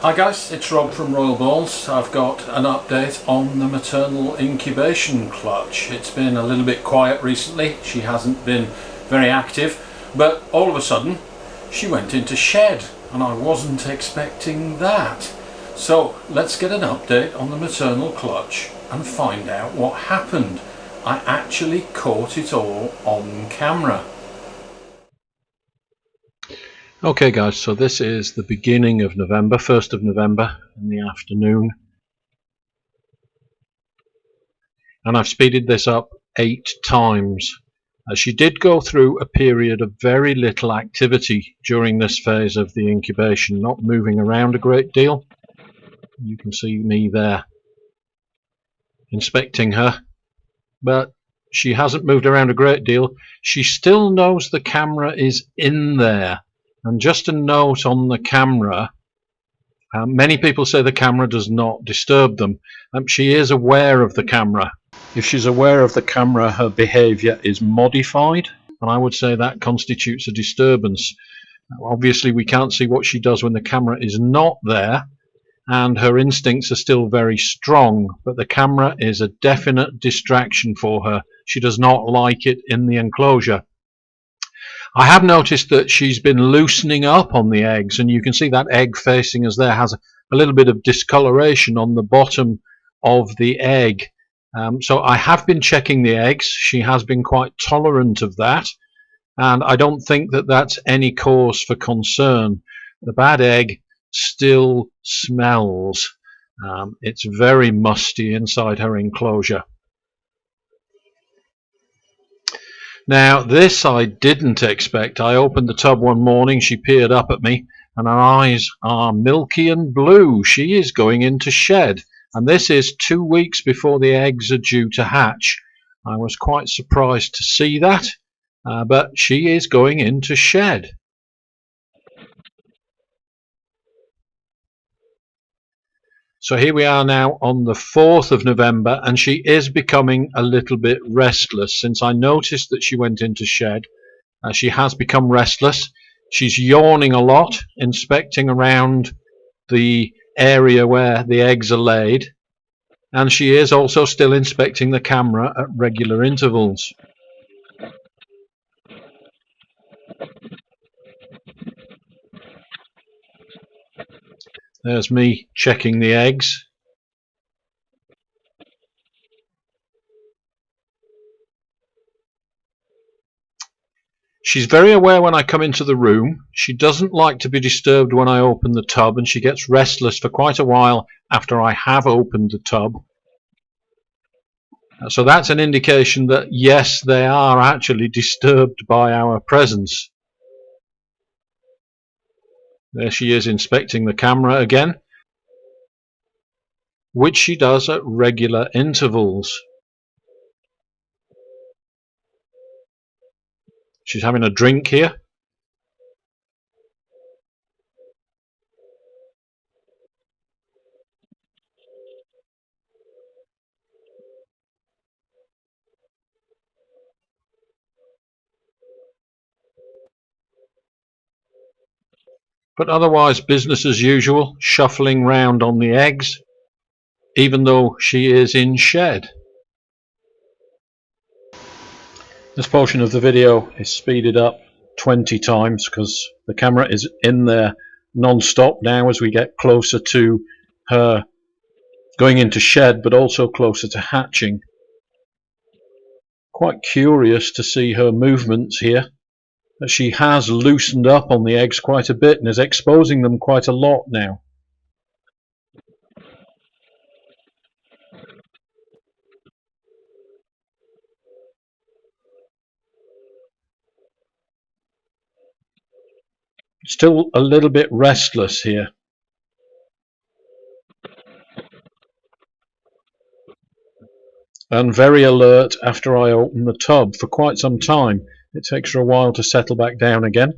Hi guys, it's Rob from Royal Balls. I've got an update on the maternal incubation clutch. It's been a little bit quiet recently. She hasn't been very active, but all of a sudden she went into shed and I wasn't expecting that. So let's get an update on the maternal clutch and find out what happened. I actually caught it all on camera. Okay guys, so this is the beginning of November, 1st of November in the afternoon. And I've speeded this up 8 times. She did go through a period of very little activity during this phase of the incubation, not moving around a great deal. You can see me there inspecting her, but she hasn't moved around a great deal. She still knows the camera is in there. And just a note on the camera, many people say the camera does not disturb them. She is aware of the camera. If she's aware of the camera, her behaviour is modified, and I would say that constitutes a disturbance. Obviously, we can't see what she does when the camera is not there, and her instincts are still very strong, but the camera is a definite distraction for her. She does not like it in the enclosure. I have noticed that she's been loosening up on the eggs, and you can see that egg facing us there has a little bit of discoloration on the bottom of the egg. So I have been checking the eggs. She has been quite tolerant of that, and I don't think that that's any cause for concern. The bad egg still smells. It's very musty inside her enclosure. Now this I didn't expect. I opened the tub one morning, she peered up at me, and her eyes are milky and blue. She is going into shed, and this is 2 weeks before the eggs are due to hatch. I was quite surprised to see that, but she is going into shed. So here we are now on the 4th of November, and she is becoming a little bit restless. Since I noticed that she went into shed, she has become restless. She's yawning a lot, inspecting around the area where the eggs are laid, and she is also still inspecting the camera at regular intervals. There's me checking the eggs. She's very aware when I come into the room. She doesn't like to be disturbed when I open the tub, and she gets restless for quite a while after I have opened the tub. So that's an indication that yes, they are actually disturbed by our presence. There she is inspecting the camera again, which she does at regular intervals. She's having a drink here. But otherwise business as usual, shuffling round on the eggs, even though she is in shed. This portion of the video is speeded up 20 times because the camera is in there non-stop now as we get closer to her going into shed, but also closer to hatching. Quite curious to see her movements here. She has loosened up on the eggs quite a bit and is exposing them quite a lot now. Still a little bit restless here. And very alert after I open the tub for quite some time. It takes her a while to settle back down again.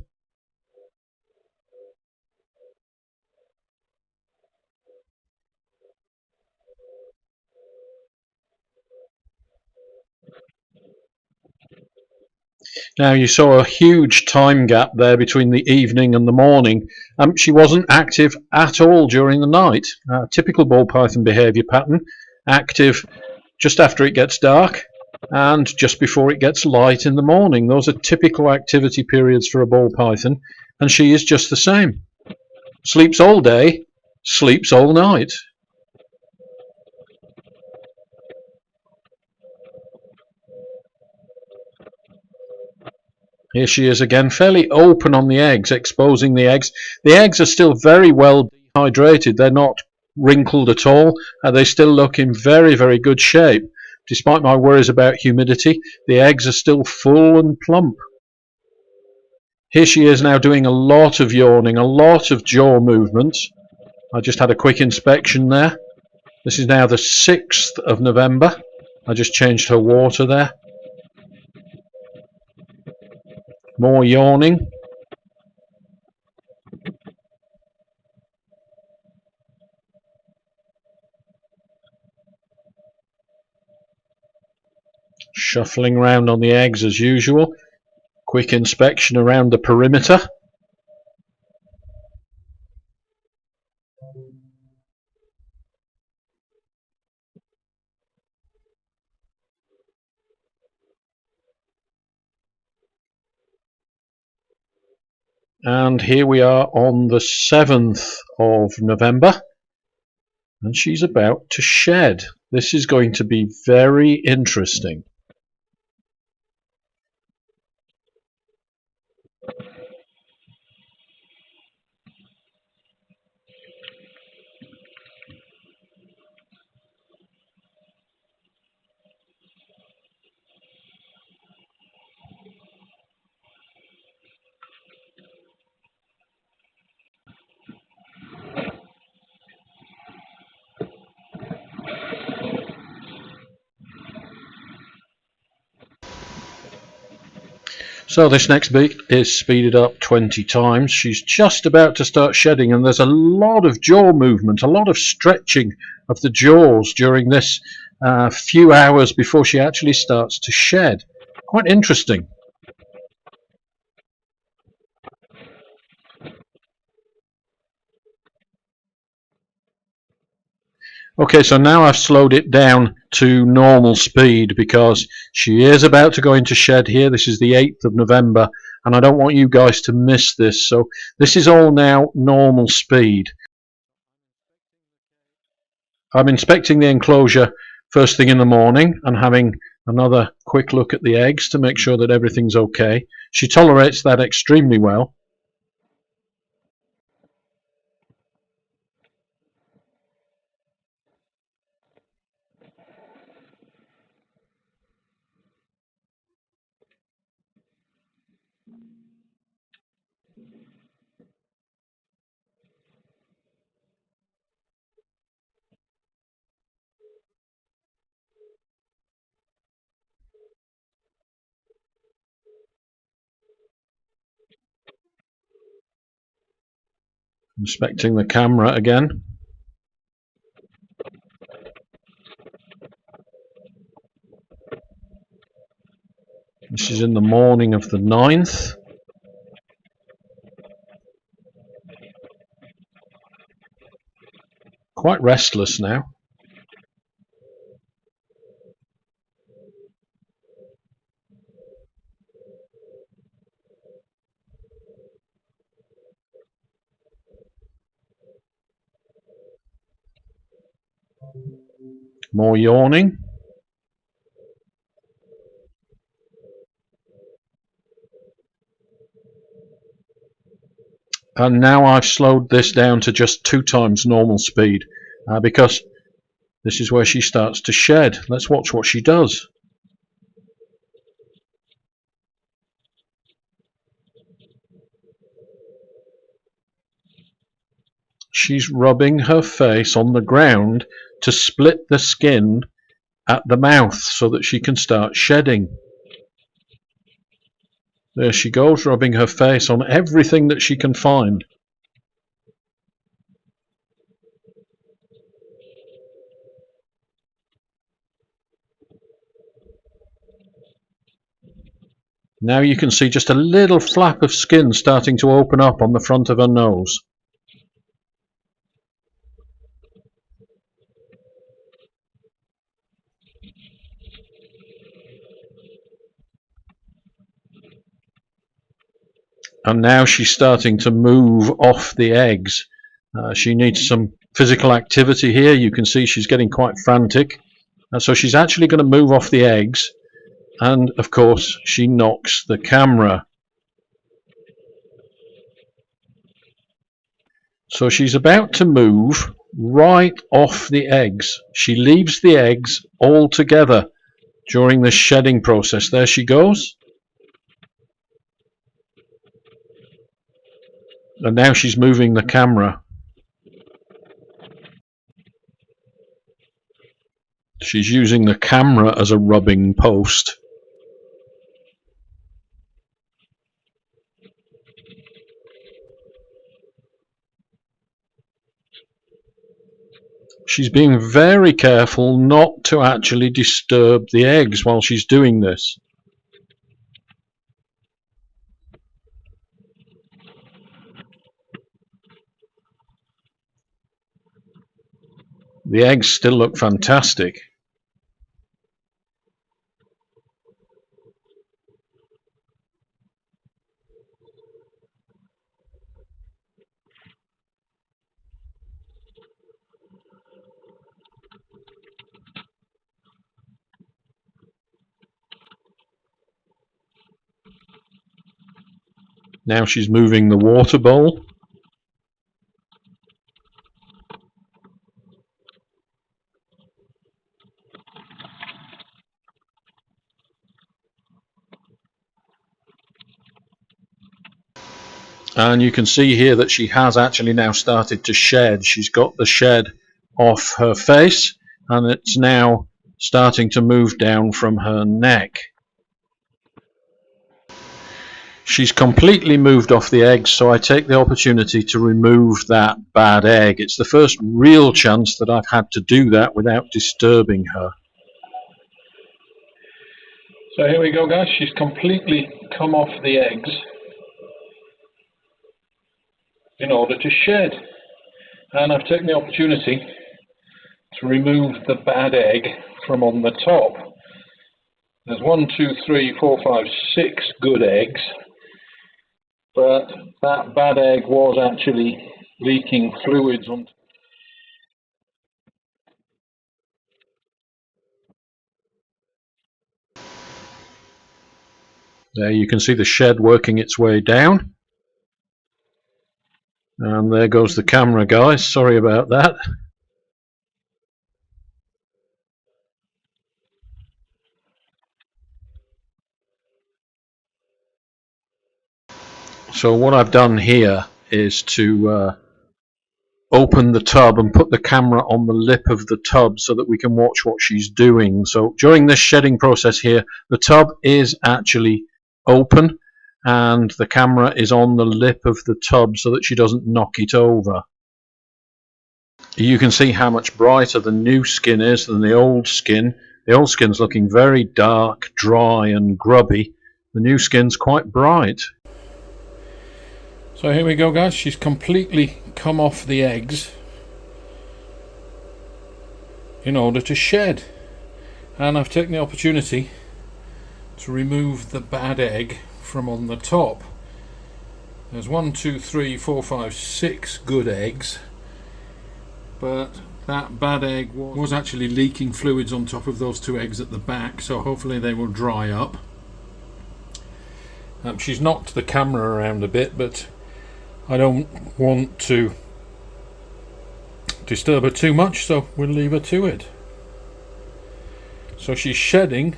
Now you saw a huge time gap there between the evening and the morning. She wasn't active at all during the night. Typical ball python behaviour pattern: active just after it gets dark and just before it gets light in the morning. Those are typical activity periods for a ball python, and she is just the same. Sleeps all day, sleeps all night. Here she is again, fairly open on the eggs, exposing the eggs. The eggs are still very well dehydrated. They're not wrinkled at all. They still look in very, very good shape. Despite my worries about humidity, the eggs are still full and plump. Here she is now doing a lot of yawning, a lot of jaw movements. I just had a quick inspection there. This is now the 6th of November. I just changed her water there. More yawning. Shuffling around on the eggs as usual. Quick inspection around the perimeter. And here we are on the 7th of November, and she's about to shed. This is going to be very interesting. So this next beat is speeded up 20 times. She's just about to start shedding, and there's a lot of jaw movement, a lot of stretching of the jaws during this few hours before she actually starts to shed. Quite interesting. Okay, so now I've slowed it down to normal speed because she is about to go into shed here. This is the 8th of November, and I don't want you guys to miss this. So this is all now normal speed. I'm inspecting the enclosure first thing in the morning and having another quick look at the eggs to make sure that everything's okay. She tolerates that extremely well. Inspecting the camera again. This is in the morning of the 9th. Quite restless now. More yawning. And now I've slowed this down to just 2 times normal speed because this is where she starts to shed. Let's watch what she does. She's rubbing her face on the ground to split the skin at the mouth so that she can start shedding. There she goes, rubbing her face on everything that she can find. Now you can see just a little flap of skin starting to open up on the front of her nose. And now she's starting to move off the eggs. She needs some physical activity here. You can see she's getting quite frantic. So she's actually going to move off the eggs. And of course, she knocks the camera. So she's about to move right off the eggs. She leaves the eggs altogether during the shedding process. There she goes. And now she's moving the camera. She's using the camera as a rubbing post. She's being very careful not to actually disturb the eggs while she's doing this. The eggs still look fantastic. Now she's moving the water bowl. And you can see here that she has actually now started to shed. She's got the shed off her face, and it's now starting to move down from her neck. She's completely moved off the eggs, so I take the opportunity to remove that bad egg. It's the first real chance that I've had to do that without disturbing her. So here we go, guys. She's completely come off the eggs in order to shed. And I've taken the opportunity to remove the bad egg from on the top. There's 1, 2, 3, 4, 5, 6 good eggs, but that bad egg was actually leaking fluids on. There you can see the shed working its way down. And there goes the camera, guys. Sorry about that. So what I've done here is to open the tub and put the camera on the lip of the tub so that we can watch what she's doing. So during this shedding process here, the tub is actually open and the camera is on the lip of the tub so that she doesn't knock it over. You can see how much brighter the new skin is than the old skin. The old skin's looking very dark, dry and grubby. The new skin's quite bright. So here we go, guys. She's completely come off the eggs in order to shed. And I've taken the opportunity to remove the bad egg from on the top. There's 1, 2, 3, 4, 5, 6 good eggs, but that bad egg was actually leaking fluids on top of those 2 eggs at the back, so hopefully they will dry up. She's knocked the camera around a bit, but I don't want to disturb her too much, so we'll leave her to it. So she's shedding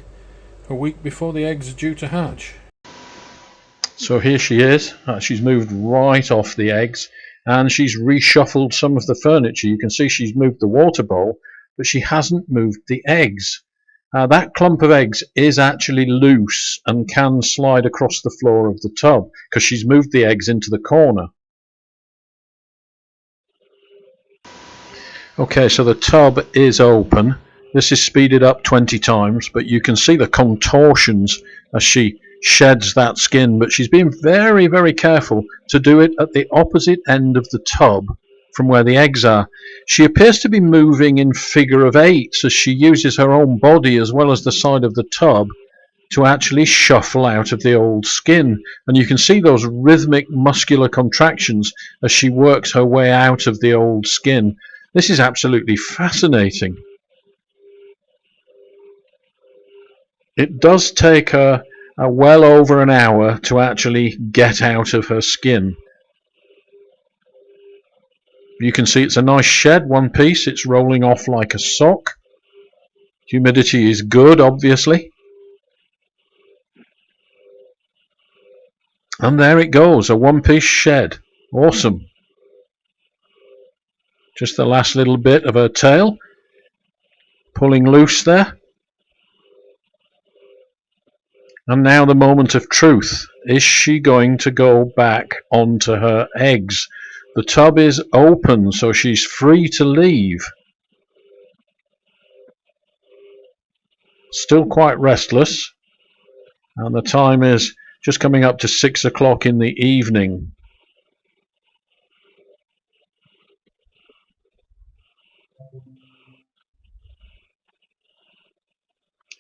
a week before the eggs are due to hatch. So here she is. She's moved right off the eggs and she's reshuffled some of the furniture. You can see she's moved the water bowl, but she hasn't moved the eggs. That clump of eggs is actually loose and can slide across the floor of the tub because she's moved the eggs into the corner. Okay, so the tub is open. This is speeded up 20 times, but you can see the contortions as she sheds that skin, but she's being very, very careful to do it at the opposite end of the tub from where the eggs are. She appears to be moving in figure of eights as she uses her own body as well as the side of the tub to actually shuffle out of the old skin. And you can see those rhythmic muscular contractions as she works her way out of the old skin. This is absolutely fascinating. It does take her well over an hour to actually get out of her skin. You can see it's a nice shed, one piece. It's rolling off like a sock. Humidity is good, obviously. And there it goes, a one-piece shed. Awesome. Just the last little bit of her tail pulling loose there. And now the moment of truth. Is she going to go back onto her eggs? The tub is open, so she's free to leave. Still quite restless. And the time is just coming up to 6 o'clock in the evening.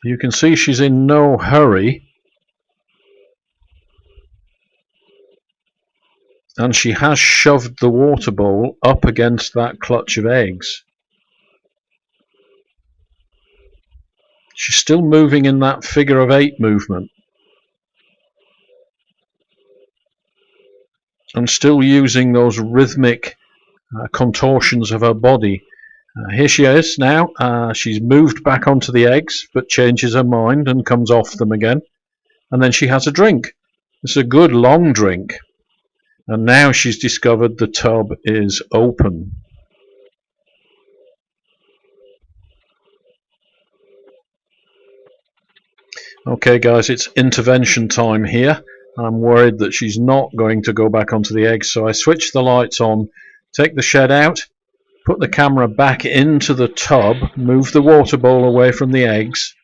You can see she's in no hurry. And she has shoved the water bowl up against that clutch of eggs. She's still moving in that figure of eight movement. And still using those rhythmic contortions of her body. Here she is now. She's moved back onto the eggs, but changes her mind and comes off them again. And then she has a drink. It's a good long drink. And now she's discovered the tub is open. Okay guys, it's intervention time here. I'm worried that she's not going to go back onto the eggs, so I switch the lights on, take the shed out, put the camera back into the tub, move the water bowl away from the eggs,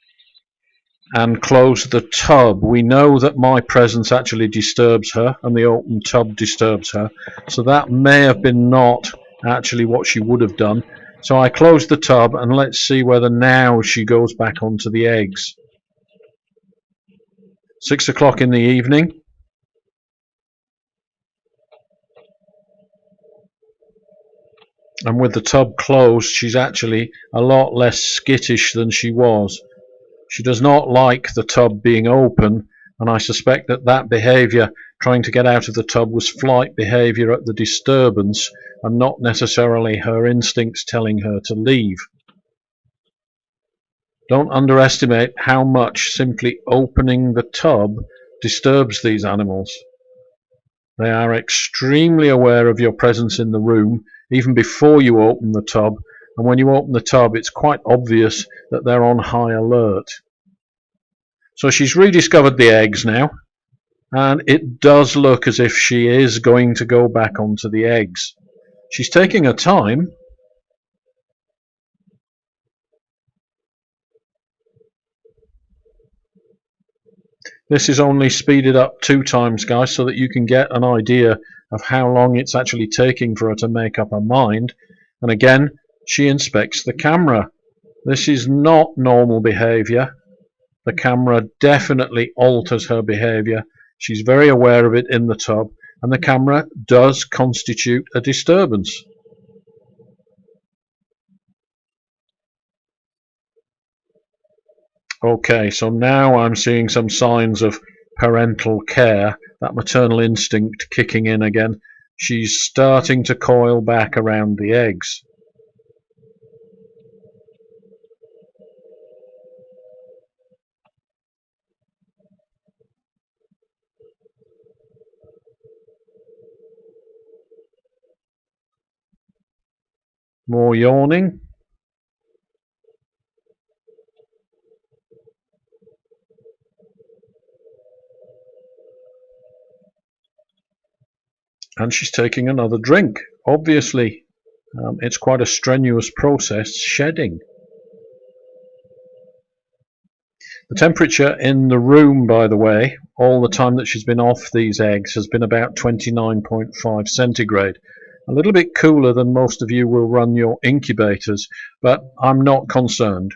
and close the tub. We know that my presence actually disturbs her and the open tub disturbs her, so that may have been not actually what she would have done. So I close the tub and let's see whether now she goes back onto the eggs. 6 o'clock in the evening. And with the tub closed, she's actually a lot less skittish than she was. She does not like the tub being open, and I suspect that that behaviour, trying to get out of the tub, was flight behaviour at the disturbance and not necessarily her instincts telling her to leave. Don't underestimate how much simply opening the tub disturbs these animals. They are extremely aware of your presence in the room, even before you open the tub, and when you open the tub it's quite obvious that they're on high alert. So she's rediscovered the eggs now, and it does look as if she is going to go back onto the eggs. She's taking her time. This is only speeded up 2 times, guys, so that you can get an idea of how long it's actually taking for her to make up her mind. And again, she inspects the camera. This is not normal behaviour. The camera definitely alters her behaviour. She's very aware of it in the tub, and the camera does constitute a disturbance. Okay, so now I'm seeing some signs of parental care, that maternal instinct kicking in again. She's starting to coil back around the eggs. More yawning. And she's taking another drink. Obviously, it's quite a strenuous process, shedding. The temperature in the room, by the way, all the time that she's been off these eggs has been about 29.5 centigrade. A little bit cooler than most of you will run your incubators, but I'm not concerned.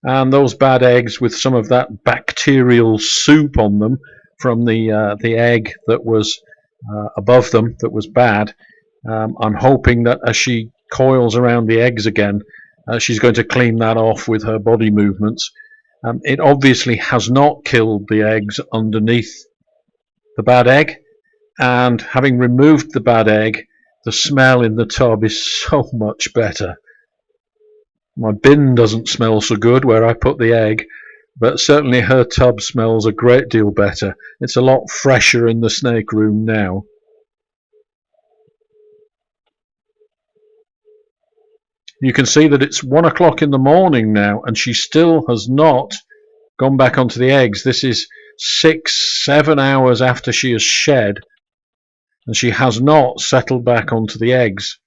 And those bad eggs with some of that bacterial soup on them from the egg that was above them that was bad. I'm hoping that as she coils around the eggs again, she's going to clean that off with her body movements. It obviously has not killed the eggs underneath the bad egg, and having removed the bad egg, the smell in the tub is so much better. My bin doesn't smell so good where I put the egg, but certainly her tub smells a great deal better. It's a lot fresher in the snake room now. You can see that it's 1 o'clock in the morning now, and she still has not gone back onto the eggs. This is 6-7 hours after she has shed, and she has not settled back onto the eggs.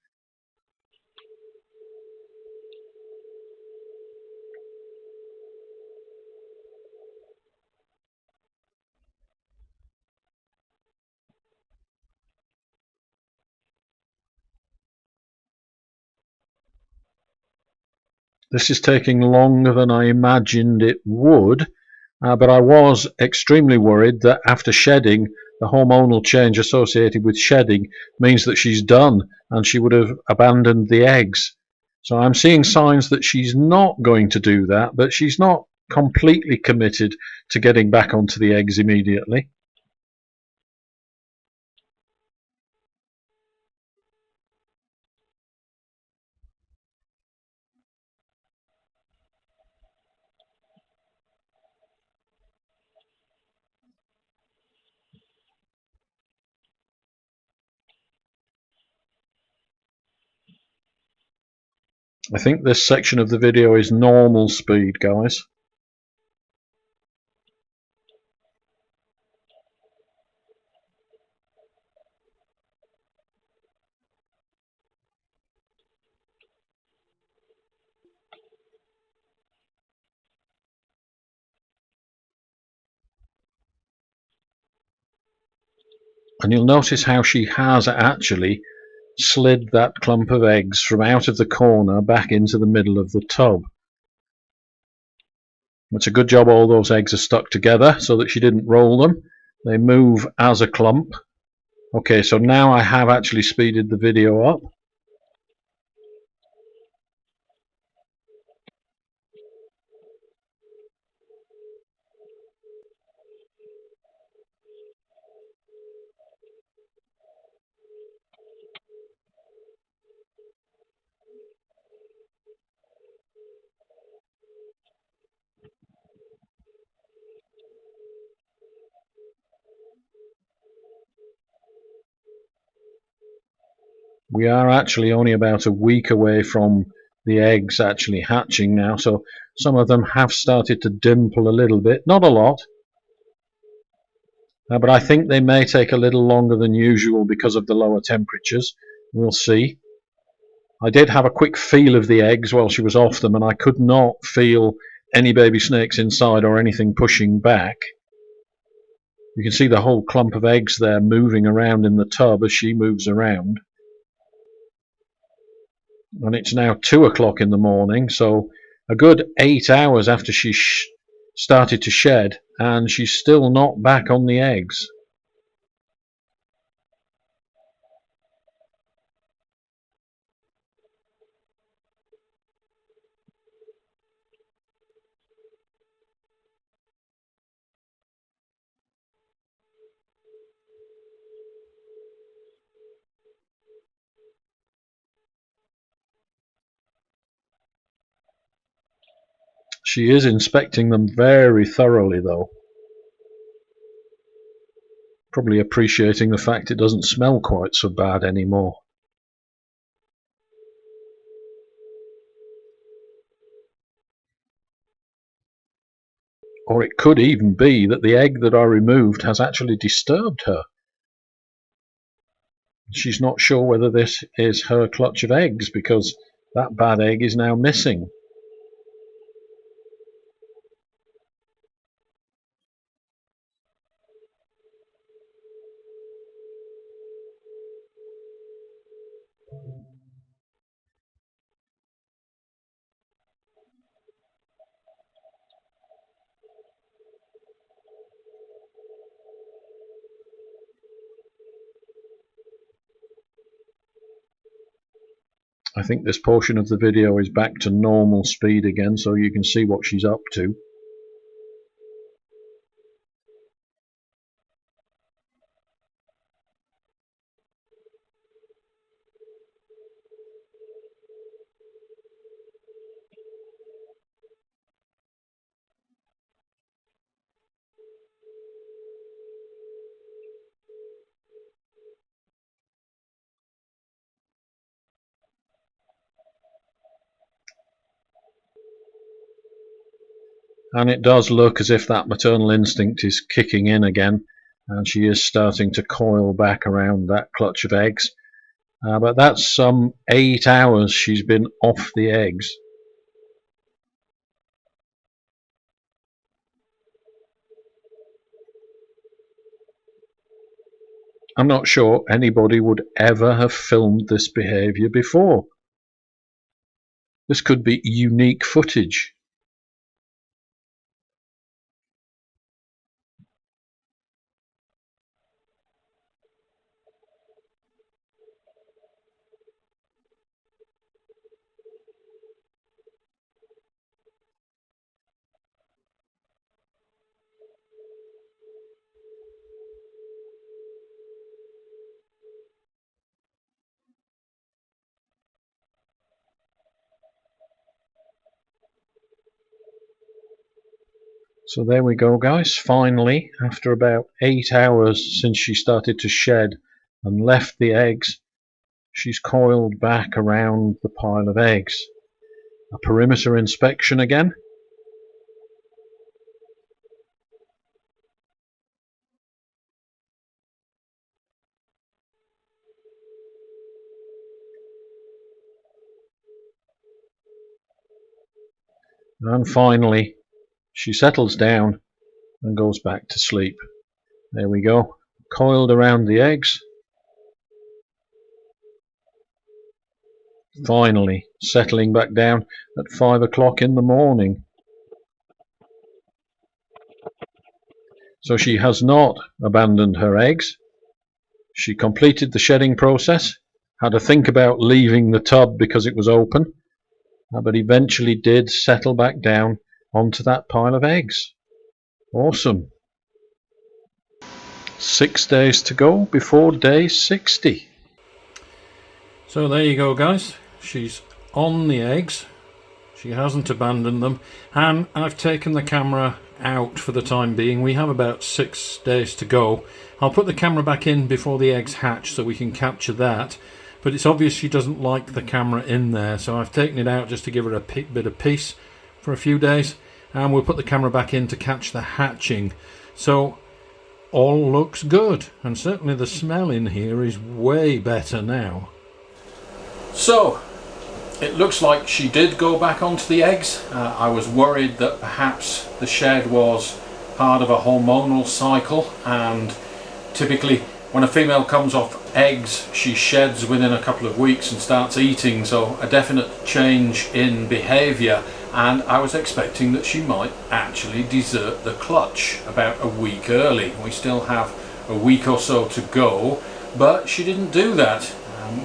This is taking longer than I imagined it would, but I was extremely worried that after shedding, the hormonal change associated with shedding means that she's done and she would have abandoned the eggs. So I'm seeing signs that she's not going to do that, but she's not completely committed to getting back onto the eggs immediately. I think this section of the video is normal speed, guys. And you'll notice how she has actually slid that clump of eggs from out of the corner back into the middle of the tub. It's a good job all those eggs are stuck together so that she didn't roll them. They move as a clump. Okay, so now I have actually speeded the video up. We are actually only about a week away from the eggs actually hatching now, so some of them have started to dimple a little bit, not a lot, but I think they may take a little longer than usual because of the lower temperatures. We'll see. I did have a quick feel of the eggs while she was off them, and I could not feel any baby snakes inside or anything pushing back. You can see the whole clump of eggs there moving around in the tub as she moves around. And it's now 2 o'clock in the morning, so a good 8 hours after she started to shed, and she's still not back on the eggs. She is inspecting them very thoroughly, though. Probably appreciating the fact it doesn't smell quite so bad anymore. Or it could even be that the egg that I removed has actually disturbed her. She's not sure whether this is her clutch of eggs because that bad egg is now missing. I think this portion of the video is back to normal speed again, so you can see what she's up to. And it does look as if that maternal instinct is kicking in again, and she is starting to coil back around that clutch of eggs. But that's some 8 hours she's been off the eggs. I'm not sure anybody would ever have filmed this behaviour before. This could be unique footage. So there we go, guys. Finally, after about 8 hours since she started to shed and left the eggs, she's coiled back around the pile of eggs. A perimeter inspection again. And finally, she settles down and goes back to sleep. There we go, coiled around the eggs. Finally settling back down at 5 o'clock in the morning. So she has not abandoned her eggs. She completed the shedding process, had a think about leaving the tub because it was open, but eventually did settle back down onto that pile of eggs. Awesome. 6 days to go before day 60. So there you go, guys. She's on the eggs. She hasn't abandoned them, and I've taken the camera out for the time being. We have about 6 days to go. I'll put the camera back in before the eggs hatch so we can capture that, but it's obvious she doesn't like the camera in there, so I've taken it out just to give her a bit of peace for a few days, and we'll put the camera back in to catch the hatching. So all looks good, and certainly the smell in here is way better now. So it looks like she did go back onto the eggs. I was worried that perhaps the shed was part of a hormonal cycle, and typically when a female comes off eggs she sheds within a couple of weeks and starts eating, so a definite change in behaviour, and I was expecting that she might actually desert the clutch about a week early. We still have a week or so to go, but she didn't do that.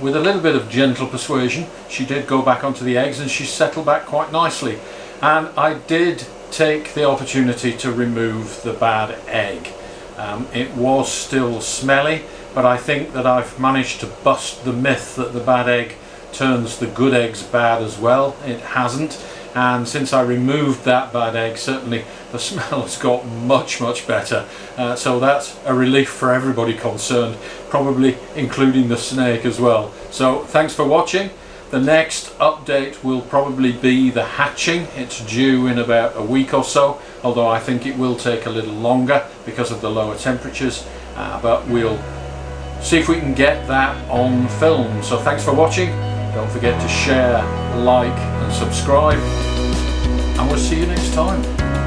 With a little bit of gentle persuasion, she did go back onto the eggs and she settled back quite nicely. And I did take the opportunity to remove the bad egg. It was still smelly, but I think that I've managed to bust the myth that the bad egg turns the good eggs bad as well. It hasn't. And since I removed that bad egg, certainly the smell has got much better, so that's a relief for everybody concerned, probably including the snake as well. So thanks for watching. The next update will probably be the hatching. It's due in about a week or so, although I think it will take a little longer because of the lower temperatures, but we'll see if we can get that on film. So thanks for watching. Don't forget to share, like and subscribe, and we'll see you next time.